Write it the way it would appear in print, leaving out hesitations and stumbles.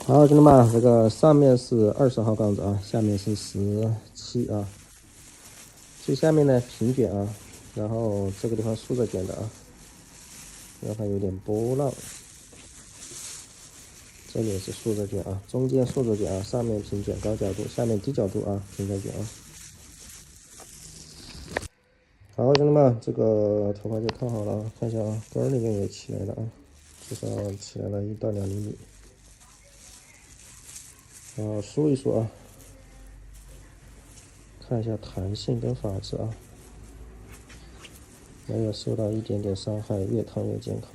好，兄弟们，这个上面是20号杠子啊，下面是17啊，最下面呢平卷啊，然后这个地方竖着卷的啊，让它有点波浪。这里也是竖着卷啊，中间竖着卷啊，上面平卷高角度，下面低角度啊，平着卷啊。好，兄弟们，这个头发就烫好了啊，看一下啊，根儿里面也起来了啊，至少起来了1到2厘米。然后梳一梳啊，看一下弹性跟发质啊，没有受到一点点伤害，越烫越健康。